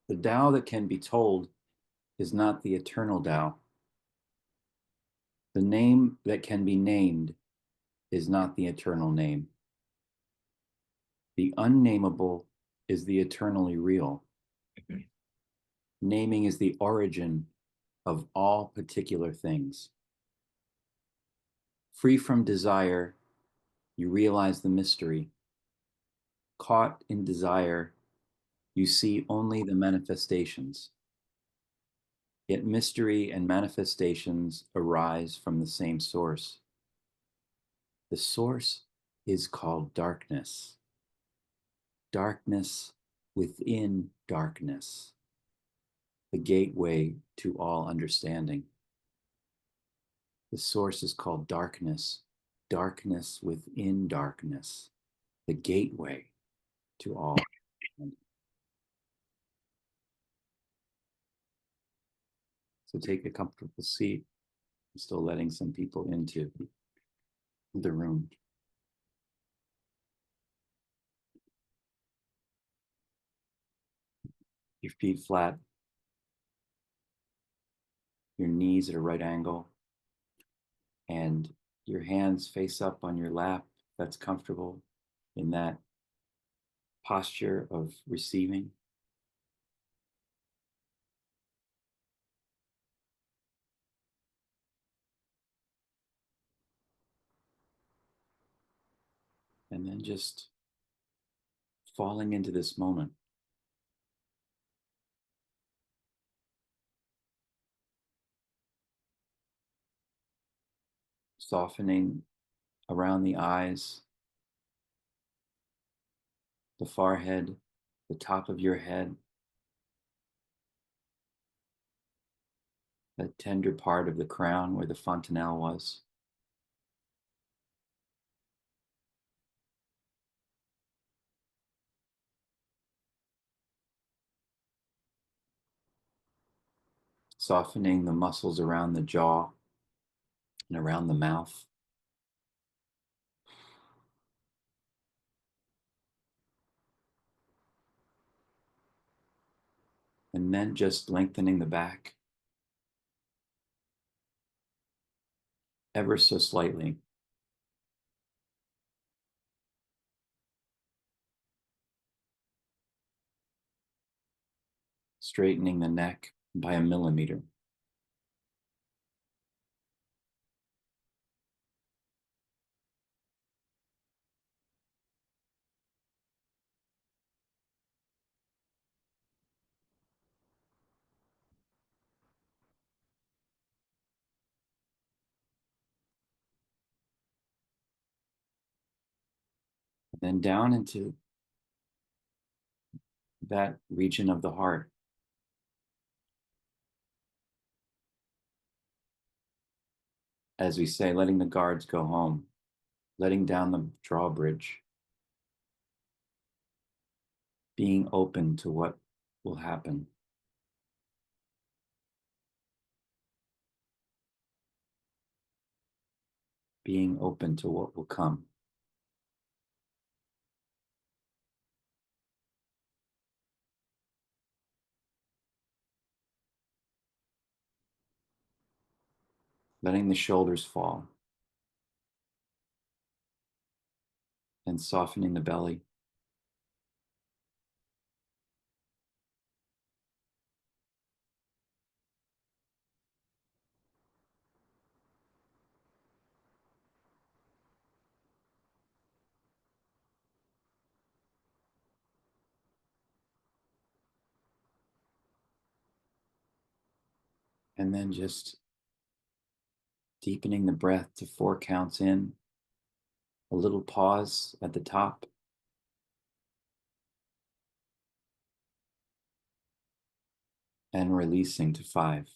The Tao that can be told is not the eternal Tao. The name that can be named is not the eternal name. The unnameable is the eternally real. Naming is the origin of all particular things. Free from desire, you realize the mystery. Caught in desire, you see only the manifestations. Yet mystery and manifestations arise from the same source. The source is called darkness. Darkness within darkness, the gateway to all understanding. The source is called darkness, darkness within darkness, the gateway to all understanding. So take a comfortable seat. I'm still letting some people into the room. Your feet flat, your knees at a right angle, and your hands face up on your lap. That's comfortable in that posture of receiving. And then just falling into this moment. Softening around the eyes, the forehead, the top of your head, that tender part of the crown where the fontanelle was. Softening the muscles around the jaw and around the mouth. And then just lengthening the back ever so slightly. Straightening the neck by a millimeter. And then down into that region of the heart. As we say, letting the guards go home, letting down the drawbridge, being open to what will happen. Being open to what will come. Letting the shoulders fall and softening the belly. And then just deepening the breath to 4 counts in, a little pause at the top. And releasing to 5.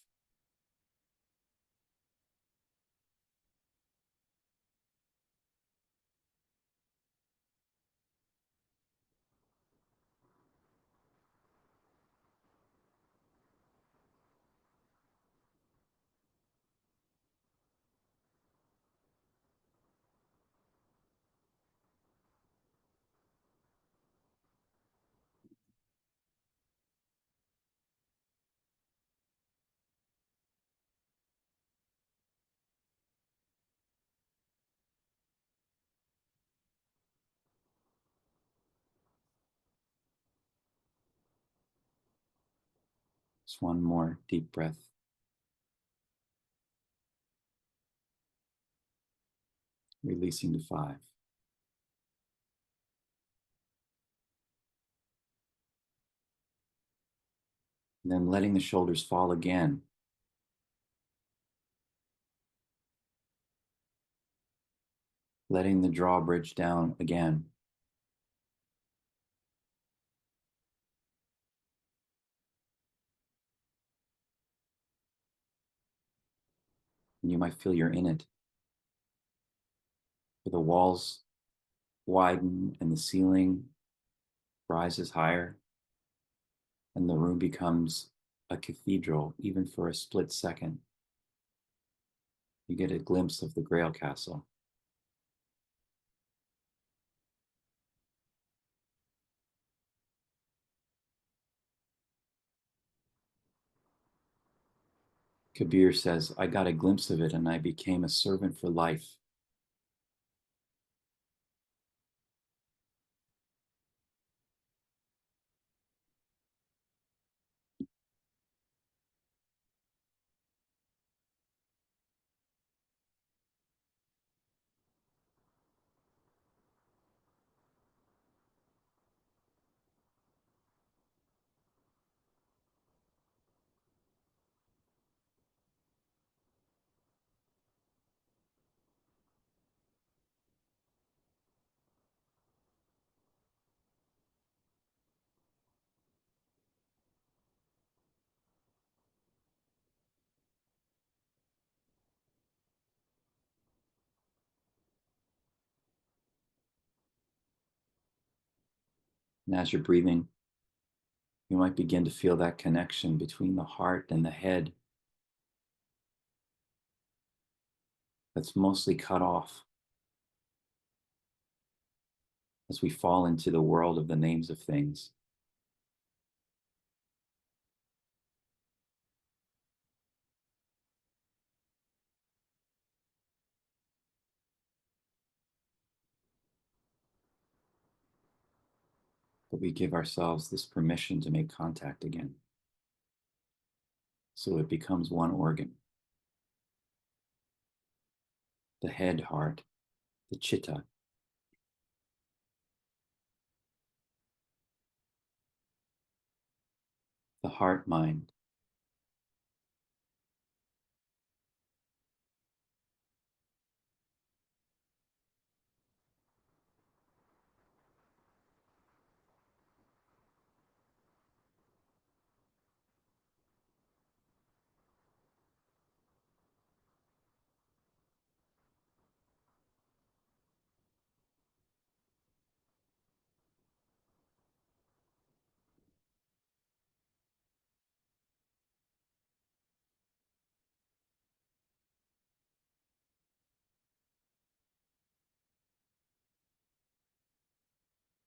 Just one more deep breath. Releasing to 5. And then letting the shoulders fall again. Letting the drawbridge down again. And you might feel you're in it. Where the walls widen and the ceiling rises higher. And the room becomes a cathedral, even for a split second. You get a glimpse of the Grail Castle. Kabir says, I got a glimpse of it and I became a servant for life. And as you're breathing, you might begin to feel that connection between the heart and the head that's mostly cut off as we fall into the world of the names of things. But we give ourselves this permission to make contact again. So it becomes one organ. The head, heart, the chitta. The heart, mind.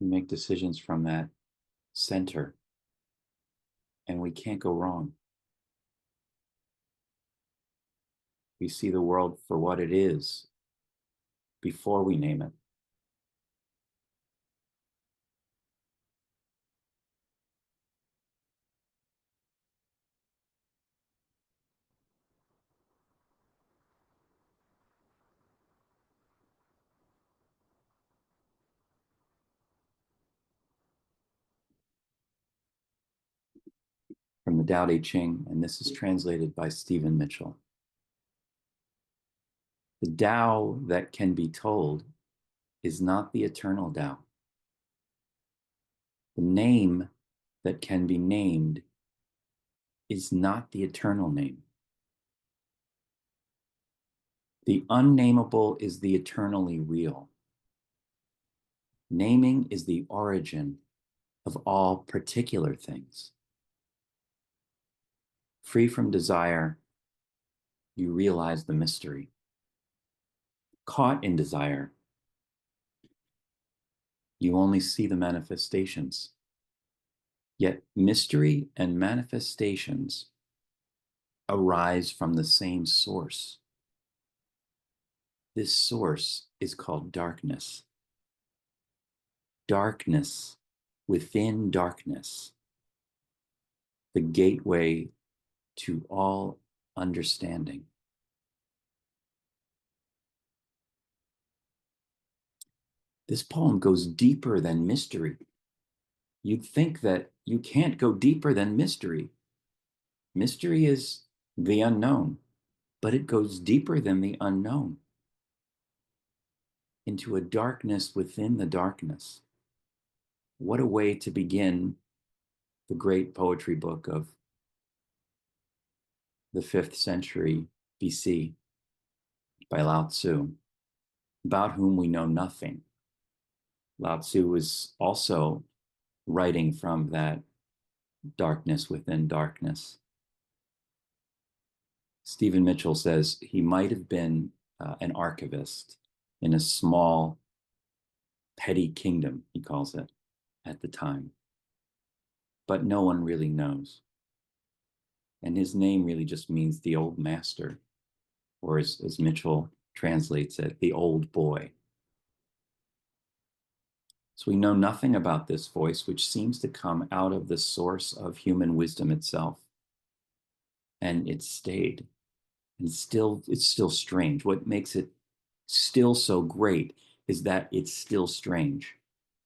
We make decisions from that center, and we can't go wrong. We see the world for what it is before we name it. From the Tao Te Ching, and this is translated by Stephen Mitchell. The Tao that can be told is not the eternal Tao. The name that can be named is not the eternal name. The unnameable is the eternally real. Naming is the origin of all particular things. Free from desire, you realize the mystery. Caught in desire, you only see the manifestations. Yet mystery and manifestations arise from the same source. This source is called darkness. Darkness within darkness. the gateway to all understanding. This poem goes deeper than mystery. You'd think that you can't go deeper than mystery. Mystery is the unknown, but it goes deeper than the unknown into a darkness within the darkness. What a way to begin the great poetry book of the 5th century BC by Lao Tsu, about whom we know nothing. Lao Tzu was also writing from that darkness within darkness. Stephen Mitchell says he might have been an archivist in a small, petty kingdom, he calls it, at the time. But no one really knows. And his name really just means the old master, or as Mitchell translates it, the old boy. So we know nothing about this voice, which seems to come out of the source of human wisdom itself. And it stayed. And it's still strange. What makes it still so great is that it's still strange.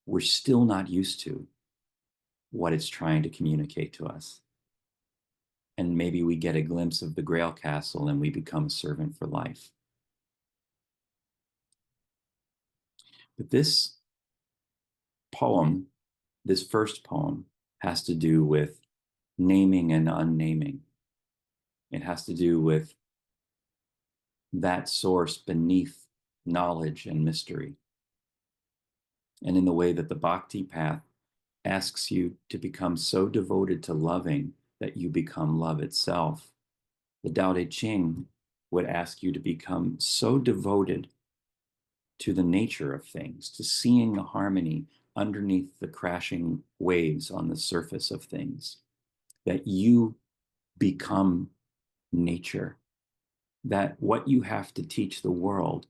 We're still not used to what it's trying to communicate to us. And maybe we get a glimpse of the Grail Castle and we become a servant for life. But this poem, this first poem, has to do with naming and unnaming. It has to do with that source beneath knowledge and mystery. And in the way that the Bhakti path asks you to become so devoted to loving that you become love itself, the Tao Te Ching would ask you to become so devoted to the nature of things, to seeing the harmony underneath the crashing waves on the surface of things, that you become nature, that what you have to teach the world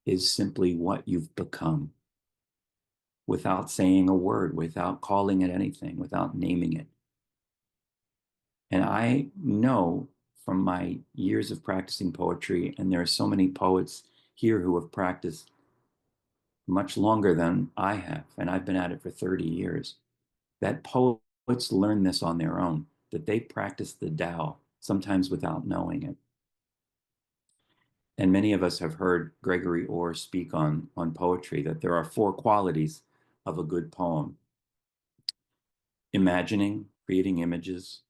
is simply what you've become, without saying a word, without calling it anything, without naming it. And I know from my years of practicing poetry, and there are so many poets here who have practiced much longer than I have, and I've been at it for 30 years, that poets learn this on their own, that they practice the Tao, sometimes without knowing it. And many of us have heard Gregory Orr speak on poetry, that there are 4 qualities of a good poem: imagining, creating images,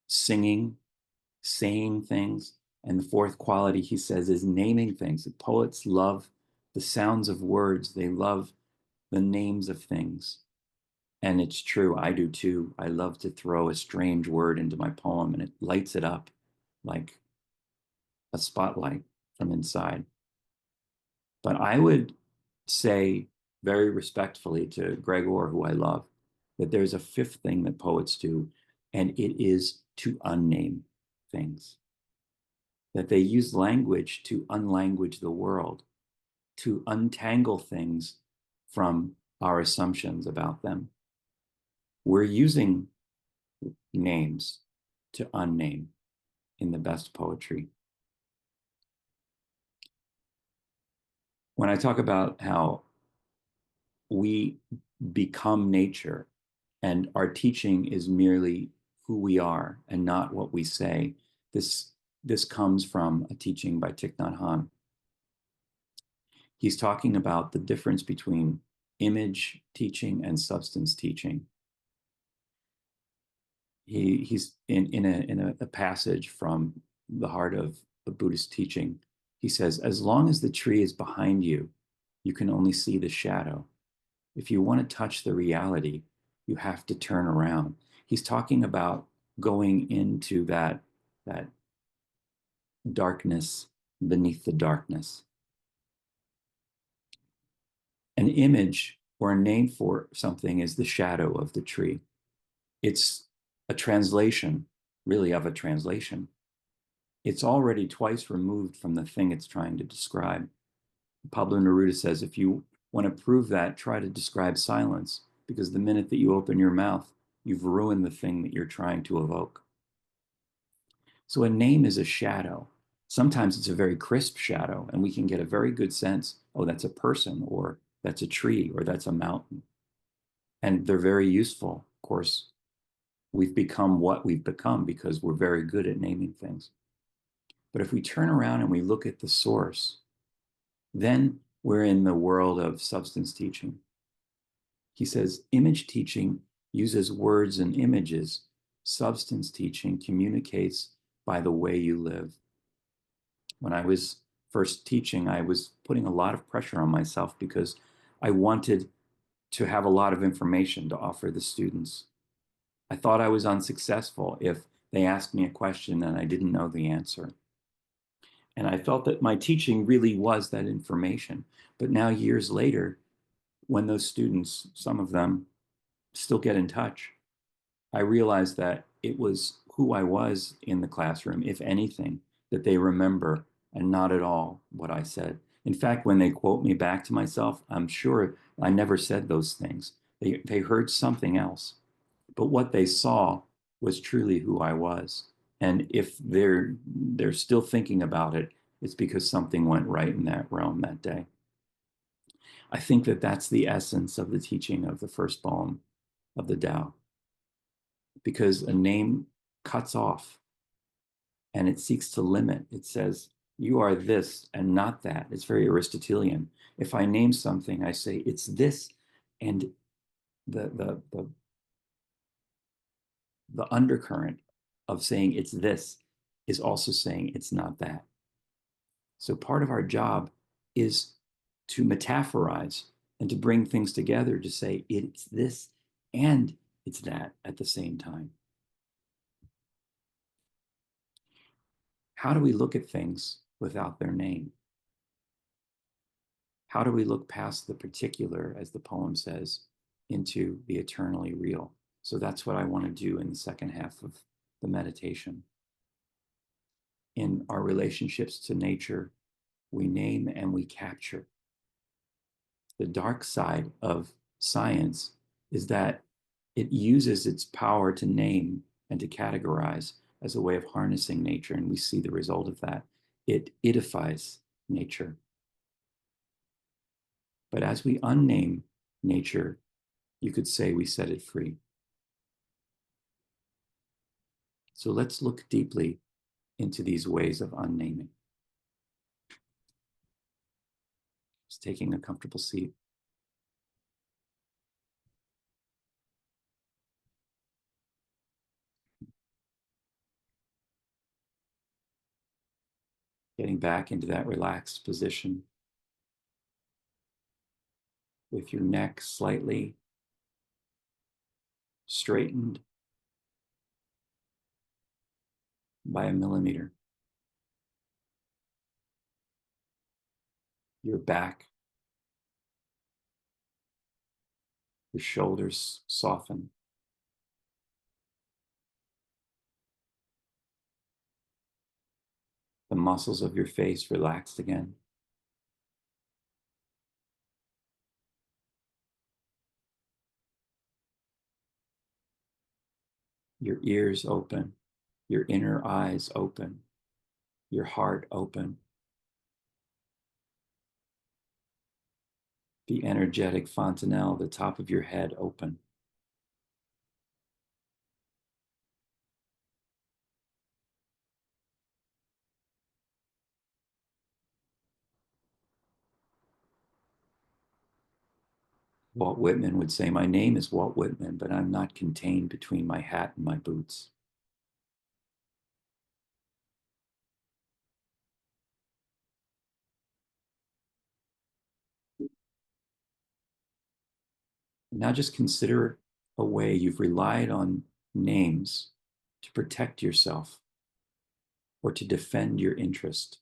singing, saying things, and the 4th quality, he says, is naming things. The poets love the sounds of words. They love the names of things. And it's true, I do too. I love to throw a strange word into my poem and it lights it up like a spotlight from inside. But I would say very respectfully to Gregor, who I love, that there's a 5th thing that poets do, and it is to unname things. That they use language to unlanguage the world, to untangle things from our assumptions about them. We're using names to unname in the best poetry. When I talk about how we become nature and our teaching is merely who we are and not what we say, this comes from a teaching by Thich Nhat Hanh. He's talking about the difference between image teaching and substance teaching. He's in a passage from the heart of the Buddhist teaching. He says, as long as the tree is behind you, you can only see the shadow. If you want to touch the reality, you have to turn around. He's talking about going into that darkness beneath the darkness. An image or a name for something is the shadow of the tree. It's a translation, really, of a translation. It's already twice removed from the thing it's trying to describe. Pablo Neruda says, if you want to prove that, try to describe silence, because the minute that you open your mouth, you've ruined the thing that you're trying to evoke. So a name is a shadow. Sometimes it's a very crisp shadow, and we can get a very good sense, oh, that's a person, or that's a tree, or that's a mountain. And they're very useful. Of course, we've become what we've become because we're very good at naming things. But if we turn around and we look at the source, then we're in the world of substance teaching. He says image teaching uses words and images. Substance teaching communicates by the way you live. When I was first teaching, I was putting a lot of pressure on myself because I wanted to have a lot of information to offer the students. I thought I was unsuccessful if they asked me a question and I didn't know the answer. And I felt that my teaching really was that information. But now, years later, when those students, some of them, still get in touch, I realized that it was who I was in the classroom, if anything, that they remember, and not at all what I said. In fact, when they quote me back to myself, I'm sure I never said those things. They heard something else. But what they saw was truly who I was. And if they're still thinking about it, it's because something went right in that realm that day. I think that that's the essence of the teaching of the first poem of the Tao, because a name cuts off and it seeks to limit. It says, you are this and not that. It's very Aristotelian. If I name something, I say it's this, and the undercurrent of saying it's this is also saying it's not that. So part of our job is to metaphorize and to bring things together to say it's this and it's that at the same time. How do we look at things without their name? How do we look past the particular, as the poem says, into the eternally real? So that's what I want to do in the second half of the meditation. In our relationships to nature, we name and we capture. The dark side of science is that it uses its power to name and to categorize as a way of harnessing nature, and we see the result of that. It idifies nature. But as we unname nature, you could say we set it free. So let's look deeply into these ways of unnaming. Just taking a comfortable seat. Getting back into that relaxed position with your neck slightly straightened by a millimeter. Your back, your shoulders soften. The muscles of your face relaxed again. Your ears open, your inner eyes open, your heart open. The energetic fontanelle, the top of your head open. Walt Whitman would say, my name is Walt Whitman, but I'm not contained between my hat and my boots. Now just consider a way you've relied on names to protect yourself or to defend your interest.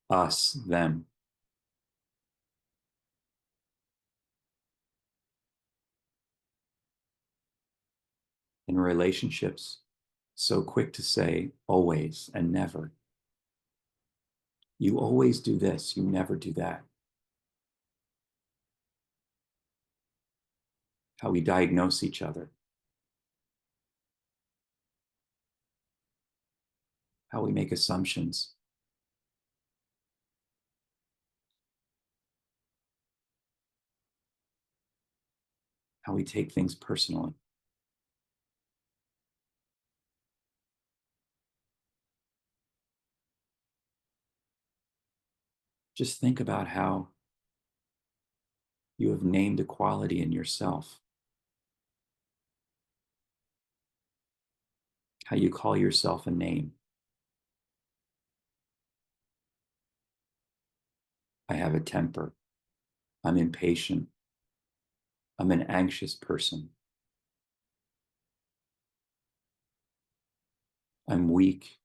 Us, them. In relationships, so quick to say always and never. You always do this, you never do that. how we diagnose each other, how we make assumptions, how we take things personally. Just think about how you have named a quality in yourself, how you call yourself a name. I have a temper. I'm impatient. I'm an anxious person. I'm weak.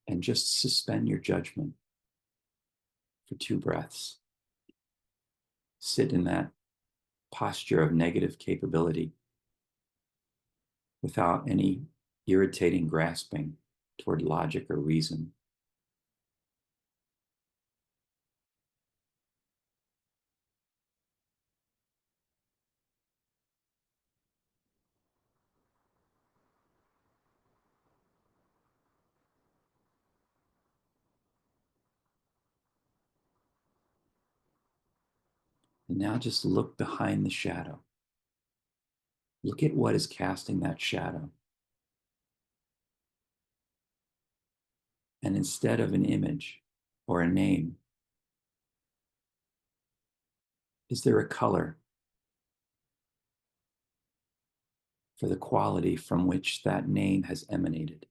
And just suspend your judgment for 2 breaths. Sit in that posture of negative capability without any irritating grasping toward logic or reason. And now just look behind the shadow. Look at what is casting that shadow. And instead of an image or a name, is there a color for the quality from which that name has emanated?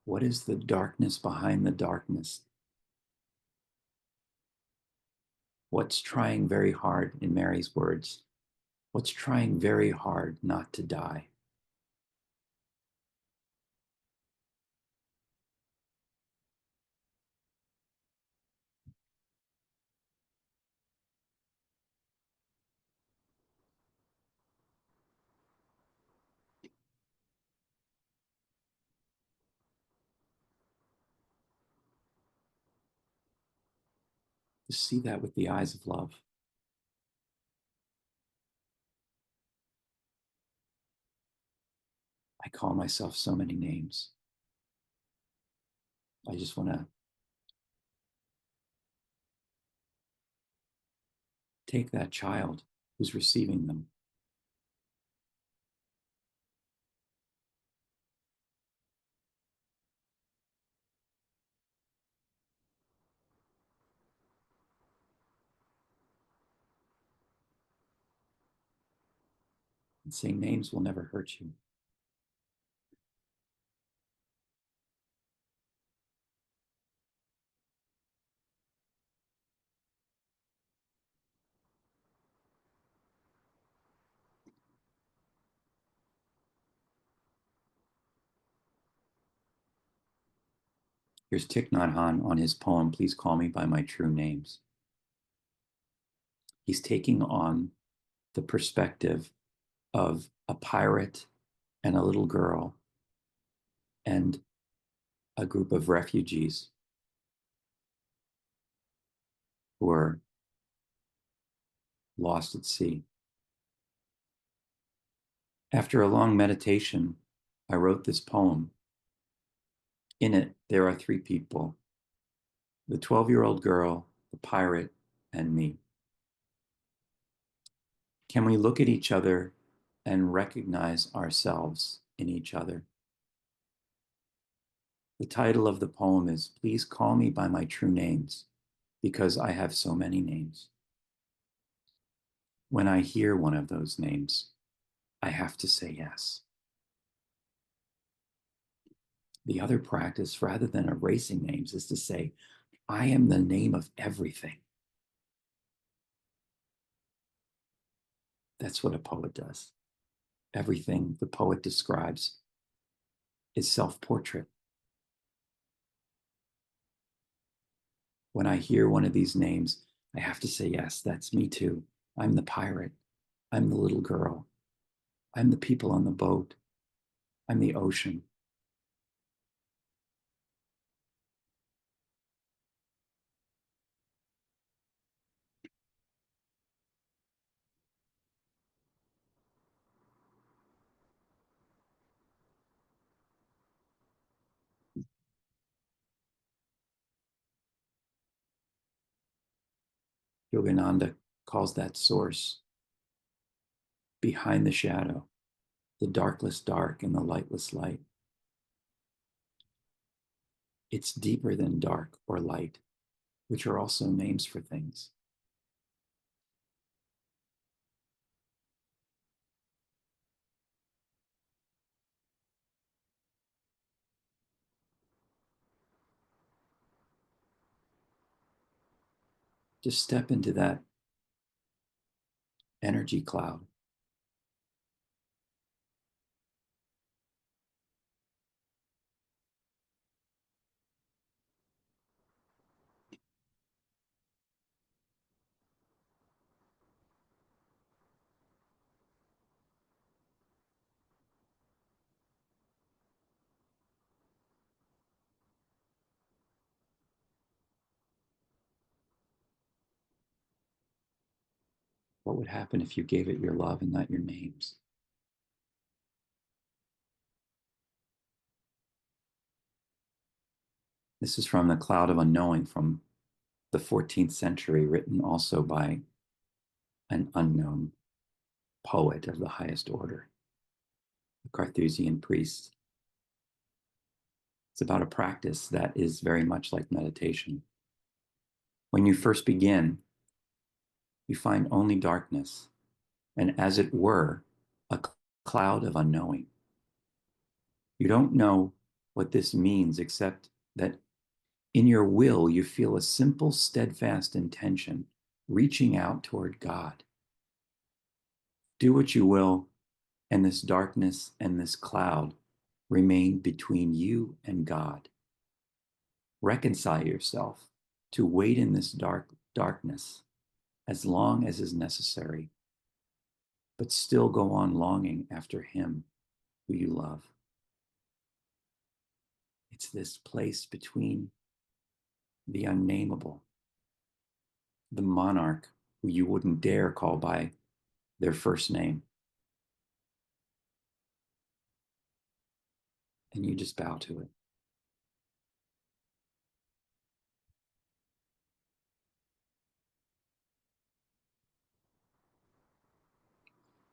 What is the darkness behind the darkness? What's trying very hard, in Mary's words, what's trying very hard not to die? To see that with the eyes of love. I call myself so many names. I just want to take that child who's receiving them and say, names will never hurt you. Here's Thich Nhat Hanh on his poem, Please Call Me by My True Names. He's taking on the perspective of a pirate and a little girl and a group of refugees who are lost at sea. After a long meditation, I wrote this poem. In it, there are 3 people: the 12-year-old girl, the pirate, and me. Can we look at each other and recognize ourselves in each other? The title of the poem is Please Call Me by My True Names, because I have so many names. When I hear one of those names, I have to say yes. The other practice, rather than erasing names, is to say, I am the name of everything. That's what a poet does. Everything the poet describes is self-portrait. When I hear one of these names, I have to say, yes, that's me too. I'm the pirate. I'm the little girl. I'm the people on the boat. I'm the ocean. Yogananda calls that source behind the shadow, the darkless dark and the lightless light. It's deeper than dark or light, which are also names for things. Just step into that energy cloud. What would happen if you gave it your love and not your names? This is from The Cloud of Unknowing from the 14th century, written also by an unknown poet of the highest order, a Carthusian priest. It's about a practice that is very much like meditation. When you first begin, you find only darkness, and as it were, a cloud of unknowing. You don't know what this means, except that in your will, you feel a simple, steadfast intention reaching out toward God. Do what you will, and this darkness and this cloud remain between you and God. Reconcile yourself to wait in this darkness as long as is necessary, but still go on longing after him who you love. It's this place between the unnameable, the monarch who you wouldn't dare call by their first name, and you just bow to it.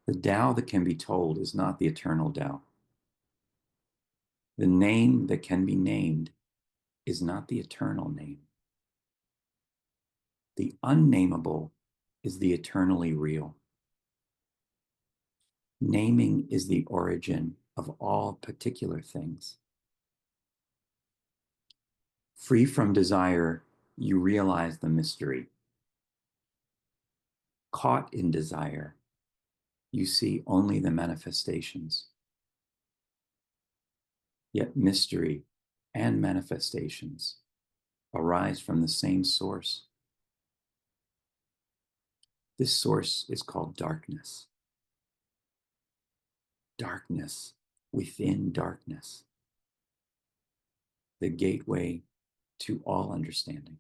The Tao that can be told is not the eternal Tao. The name that can be named is not the eternal name. The unnameable is the eternally real. Naming is the origin of all particular things. Free from desire, you realize the mystery. Caught in desire, you see only the manifestations. Yet mystery and manifestations arise from the same source. This source is called darkness. Darkness within darkness, the gateway to all understanding.